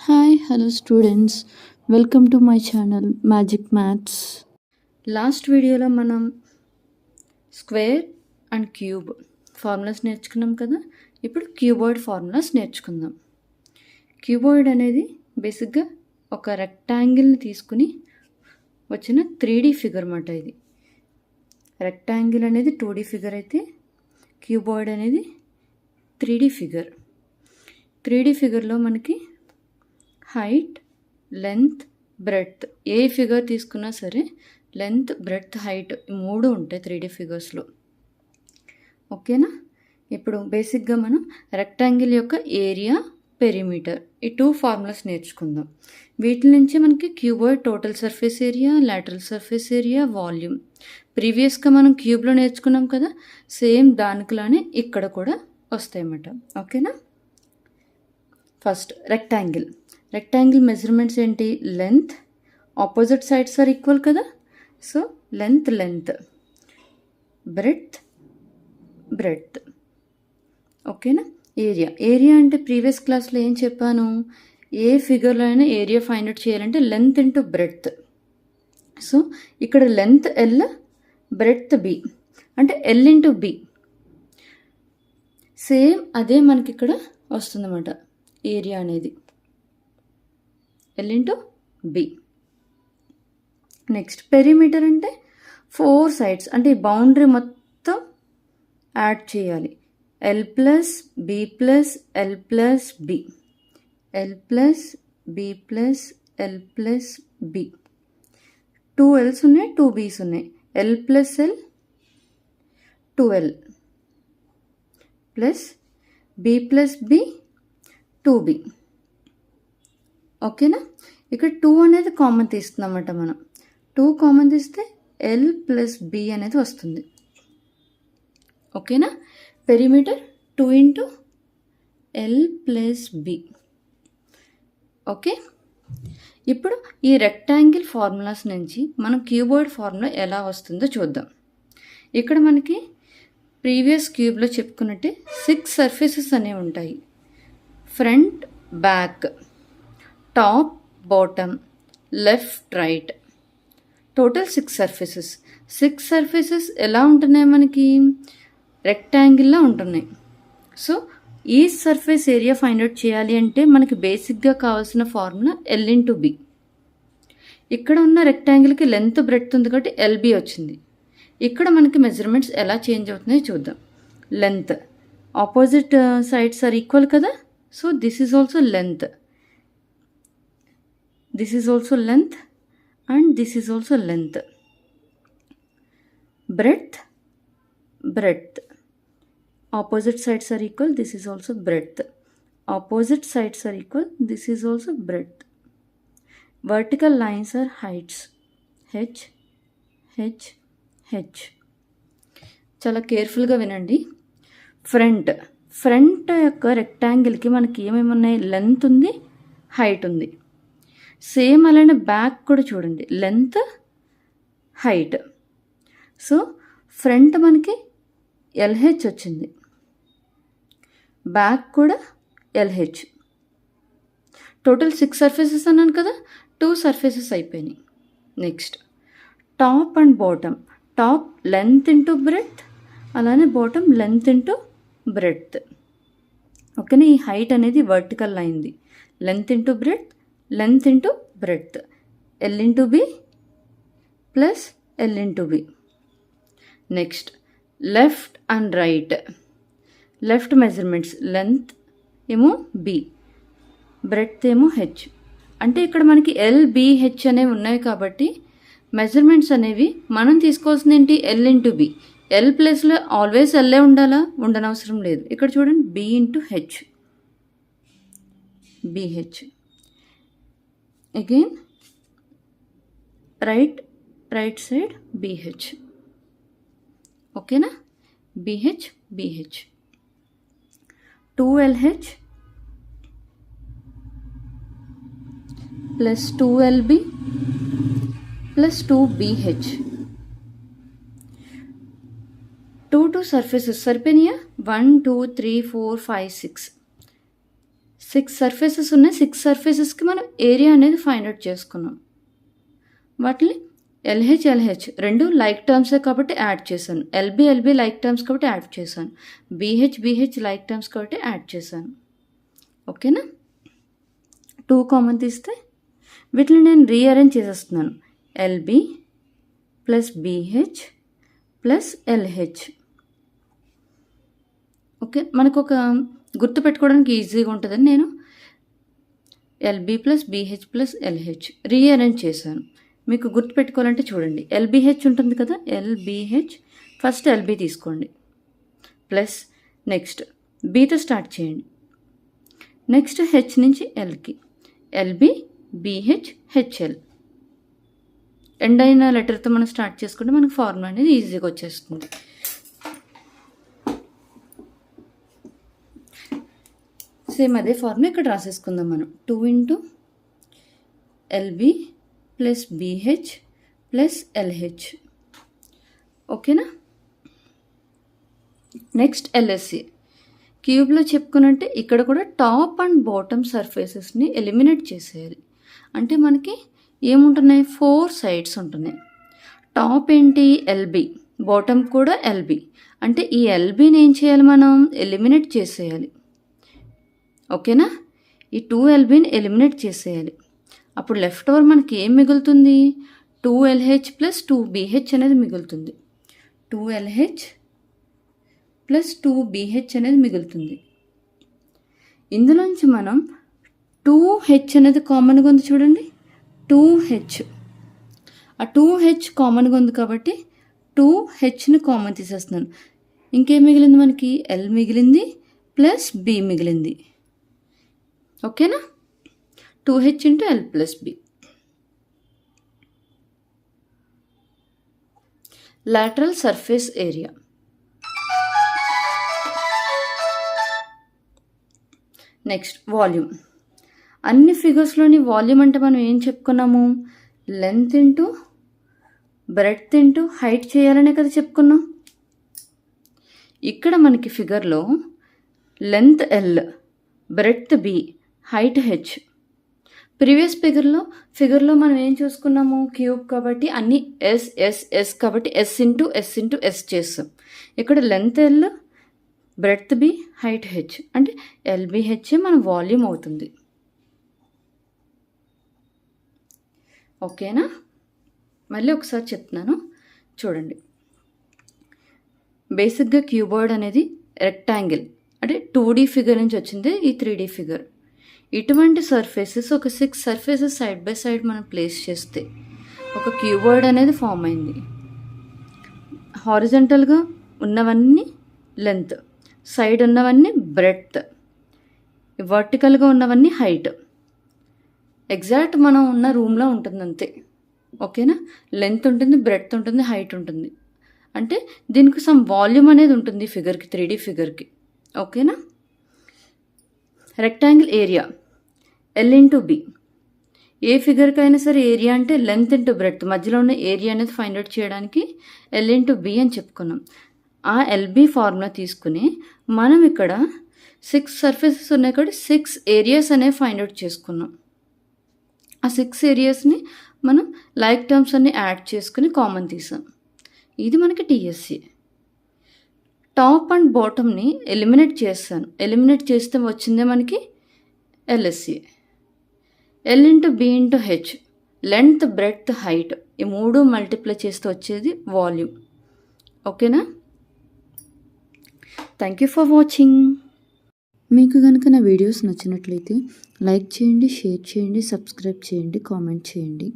Hello students, welcome to my channel Magic Maths. Last వీడియోలో మనం square and cube formulas నేర్చుకున్నాం కదా. ఇప్పుడు క్యూబాయిడ్ ఫార్ములాస్ నేర్చుకుందాం. క్యూబాయిడ్ అనేది బేసిక్గా ఒక రెక్టాంగిల్ని తీసుకుని వచ్చిన 3D ఫిగర్ అన్నమాట. ఇది రెక్టాంగిల్ అనేది 2D ఫిగర్ అయితే క్యూబాయిడ్ అనేది 3D ఫిగర్. 3D ఫిగర్లో మనకి హైట్, లెంత్, బ్రెడ్త్ ఏ ఫిగర్ తీసుకున్నా సరే లెంత్, బ్రెడ్త్, హైట్ మూడు ఉంటాయి 3D ఫిగర్స్లో. ఓకేనా. ఇప్పుడు బేసిక్గా మనం రెక్టాంగిల్ యొక్క ఏరియా, పెరిమీటర్ ఈ 2 ఫార్ములాస్ నేర్చుకుందాం. వీటి నుంచి మనకి cuboid total surface area, lateral surface area, volume ప్రీవియస్గా మనం క్యూబ్లో నేర్చుకున్నాం కదా, సేమ్ దానికిలానే ఇక్కడ కూడా వస్తాయన్నమాట. ఓకేనా. ఫస్ట్ రెక్టాంగిల్ మెజర్మెంట్స్ ఏంటి? Length, opposite sides are equal కదా, సో లెంత్, బ్రెడ్త్. ఓకేనా. ఏరియా అంటే ప్రీవియస్ క్లాస్లో ఏం చెప్పాను, ఏ ఫిగర్లో అయినా ఏరియా ఫైండ్ అవుట్ చేయాలంటే లెంత్ ఇంటూ బ్రెడ్త్. సో ఇక్కడ లెంత్ ఎల్, బ్రెడ్త్ బి, అంటే ఎల్ ఇంటూ బి. సేమ్ అదే మనకి ఇక్కడ వస్తుందన్నమాట ఏరియా అనేది L into B. Next perimeter అంటే 4 సైడ్స్, అంటే ఈ బౌండరీ మొత్తం యాడ్ చేయాలి. L plus B plus L plus B, L plus B plus L plus B. 2 Ls ఉన్నాయి, 2 బీస్ ఉన్నాయి. L plus L 2L plus B plus B 2B. ఓకేనా. ఇక్కడ 2 అనేది కామన్ తీస్తుందన్నమాట. మనం 2 కామన్ తీస్తే ఎల్ ప్లస్ బి అనేది వస్తుంది. ఓకేనా. Perimeter 2 into L plus B. Okay. ఇప్పుడు ఈ రెక్టాంగిల్ ఫార్ములాస్ నుంచి మనం క్యూబాయిడ్ ఫార్ములా ఎలా వస్తుందో చూద్దాం. ఇక్కడ మనకి ప్రీవియస్ క్యూబ్లో చెప్పుకున్నట్టే 6 సర్ఫేసెస్ అనేవి ఉంటాయి. Front, back, top, bottom, left, right, total 6 surfaces. 6 surfaces ఎలా ఉంటున్నాయి? మనకి రెక్టాంగిల్లా ఉంటున్నాయి. సో ఈ సర్ఫేస్ ఏరియా ఫైండ్ అవుట్ చేయాలి అంటే మనకి బేసిక్గా కావాల్సిన ఫార్ములా ఎల్ ఇంటూ బి. ఇక్కడ ఉన్న రెక్టాంగిల్కి లెంత్, బ్రెడ్త్ ఉంది కాబట్టి ఎల్బి వచ్చింది. ఇక్కడ మనకి మెజర్మెంట్స్ ఎలా చేంజ్ అవుతున్నాయో చూద్దాం. Length, opposite sides are equal కదా, so this is also length, this is also length and this is also length. Breadth, opposite sides are equal, this is also breadth. Opposite sides are equal, this is also breadth. Vertical lines are heights, h, h, h. చాలా కేర్ఫుల్గా వినండి. Front యొక్క రెక్టాంగిల్కి మనకి ఏమేమి ఉన్నాయి? Length ఉంది, height ఉంది. Same అలానే బ్యాక్ కూడా చూడండి, లెంత్, హైట్. సో ఫ్రంట్ మనకి ఎల్హెచ్ వచ్చింది, బ్యాక్ కూడా ఎల్హెచ్. టోటల్ 6 సర్ఫేసెస్ అన్నాను కదా, 2 సర్ఫేసెస్ అయిపోయినాయి. Next top and bottom. Top length into breadth, అలానే బాటమ్ లెంత్ ఇంటూ బ్రెడ్త్. ఓకేనా. ఈ హైట్ అనేది వర్టికల్ లైన్ది. Length into breadth, length into breadth, L into B plus L into B. Next left and right. Left measurements length ఏమో B, breadth ఏమో H. అంటే ఇక్కడ మనకి ఎల్, బి, హెచ్ అనేవి ఉన్నాయి కాబట్టి మెజర్మెంట్స్ అనేవి మనం తీసుకోవాల్సింది ఏంటి? L into B. ఎల్ ప్లేస్లో ఆల్వేస్ ఎల్లే ఉండాలా? ఉండనవసరం లేదు. ఇక్కడ చూడండి, B into H, B H. Again right side B H. ఓకేనా. B H 2LH plus 2LB plus 2BH. 2 surfaces సరిపోయినాయా? 1 2 3 4 5 6 6 సర్ఫేసెస్ ఉన్నాయి. 6 సర్ఫేసెస్కి మనం ఏరియా అనేది ఫైండ్ అవుట్ చేసుకున్నాం. వాటిని LH రెండు లైక్ టర్మ్సే కాబట్టి యాడ్ చేశాను. LB లైక్ టర్మ్స్ కాబట్టి యాడ్ చేశాను. BH లైక్ టర్మ్స్ కాబట్టి యాడ్ చేశాను. ఓకేనా? 2 కామన్ తీస్తే వీటిని నేను రీఅరేంజ్ చేసేస్తున్నాను. LB plus BH plus LH. Okay, మనకు ఒక గుర్తు పెట్టుకోవడానికి ఈజీగా ఉంటుందని నేను LB plus BH plus LH rearrange చేశాను. మీకు గుర్తు పెట్టుకోవాలంటే చూడండి, LBH ఉంటుంది కదా, LBH ఫస్ట్ LB తీసుకోండి, ప్లస్ నెక్స్ట్ Bతో స్టార్ట్ చేయండి, నెక్స్ట్ H నుంచి Lకి LB BH HL. ఎండ్ అయిన లెటర్తో మనం స్టార్ట్ చేసుకుంటే మనకు ఫార్ములా అనేది ఈజీగా వచ్చేస్తుంది. సేమ్ అదే ఫార్ములా ఇక్కడ రాసేసుకుందాం మనం. 2 into LB plus BH plus LH. ఓకేనా? Next LSC. క్యూబ్లో చెప్పుకున్నట్టే ఇక్కడ కూడా టాప్ అండ్ బాటమ్ సర్ఫేసెస్ని ఎలిమినేట్ చేసేయాలి. అంటే మనకి ఏముంటున్నాయి, 4 సైడ్స్ ఉంటున్నాయి. టాప్ ఏంటి, LB, బాటమ్ కూడా LB. అంటే ఈ LBని ఏం చేయాలి, మనం ఎలిమినేట్ చేసేయాలి. ఓకేనా? ఈ 2LBని ఎలిమినేట్ చేసేయాలి. అప్పుడు లెఫ్ట్ ఓవర్ మనకి ఏం మిగులుతుంది, 2LH ప్లస్ 2BH అనేది మిగులుతుంది. 2LH ప్లస్ 2BH అనేది మిగులుతుంది. ఇందులోంచి మనం 2H అనేది కామన్గా ఉంది చూడండి, 2H. ఆ 2H కామన్గా ఉంది కాబట్టి 2Hని కామన్ తీసేస్తున్నాను. ఇంకేం మిగిలింది మనకి, L మిగిలింది ప్లస్ B మిగిలింది. ఓకేనా? 2H into L plus B. lateral surface area. Next volume. అన్ని ఫిగర్స్లోని వాల్యూమ్ అంటే మనం ఏం చెప్పుకున్నాము, length into breadth into height చేయాలనే కదా చెప్పుకున్నాం. ఇక్కడ మనకి ఫిగర్లో length L, breadth B, height H. Previous ఫిగర్లో మనం ఏం చూసుకున్నాము, క్యూబ్ కాబట్టి అన్ని S కాబట్టి S ఇంటూ S చేస్తాం. ఇక్కడ length L, breadth B, height H. అంటే LBH మన వాల్యూమ్ అవుతుంది. ఓకేనా? మళ్ళీ ఒకసారి చెప్తున్నాను చూడండి. బేసిక్గా క్యూబాయిడ్ అనేది రెక్టాంగిల్, అంటే 2D ఫిగర్ నుంచి వచ్చింది ఈ 3D ఫిగర్. ఇటువంటి సర్ఫేసెస్ ఒక 6 సర్ఫేసెస్ సైడ్ బై సైడ్ మనం ప్లేస్ చేస్తే ఒక క్యూబాయిడ్ అనేది ఫామ్ అయింది. హారిజంటల్గా ఉన్నవన్నీ లెంత్, సైడ్ ఉన్నవన్నీ బ్రెడ్త్, వర్టికల్గా ఉన్నవన్నీ హైట్. ఎగ్జాక్ట్ మనం ఉన్న రూమ్లో ఉంటుంది అంతే. ఓకేనా? లెంత్ ఉంటుంది, బ్రెడ్త్ ఉంటుంది, హైట్ ఉంటుంది. అంటే దీనికి సమ్ వాల్యూమ్ అనేది ఉంటుంది ఫిగర్కి, 3D ఫిగర్కి. ఓకేనా? Rectangle area L into B. ఏ ఫిగర్కి అయినా సరే ఏరియా అంటే లెంత్ ఇంటూ బ్రెడ్త్, మధ్యలో ఉన్న ఏరియా అనేది ఫైండ్ అవుట్ చేయడానికి L ఇంటూ B అని చెప్పుకున్నాం. ఆ LB ఫార్ములా తీసుకుని మనం ఇక్కడ 6 సర్ఫేసెస్ ఉన్నాయి కాబట్టి 6 ఏరియాస్ అనేవి ఫైండ్ అవుట్ చేసుకున్నాం. ఆ 6 ఏరియాస్ని మనం లైక్ టర్మ్స్ అన్ని యాడ్ చేసుకుని కామన్ తీసాం. ఇది మనకి TSA. టాప్ అండ్ బాటమ్ని ఎలిమినేట్ చేస్తాను. ఎలిమినేట్ చేస్తే వచ్చిందే మనకి LSA. L into B into H, length, breadth, height, ఈ 3 మల్టిప్లై చేస్తే వచ్చేది వాల్యూమ్. ఓకేనా? Thank you for watching. మీకు కనుక నా వీడియోస్ నచ్చినట్లయితే లైక్ చేయండి, షేర్ చేయండి, సబ్స్క్రైబ్ చేయండి, కామెంట్ చేయండి.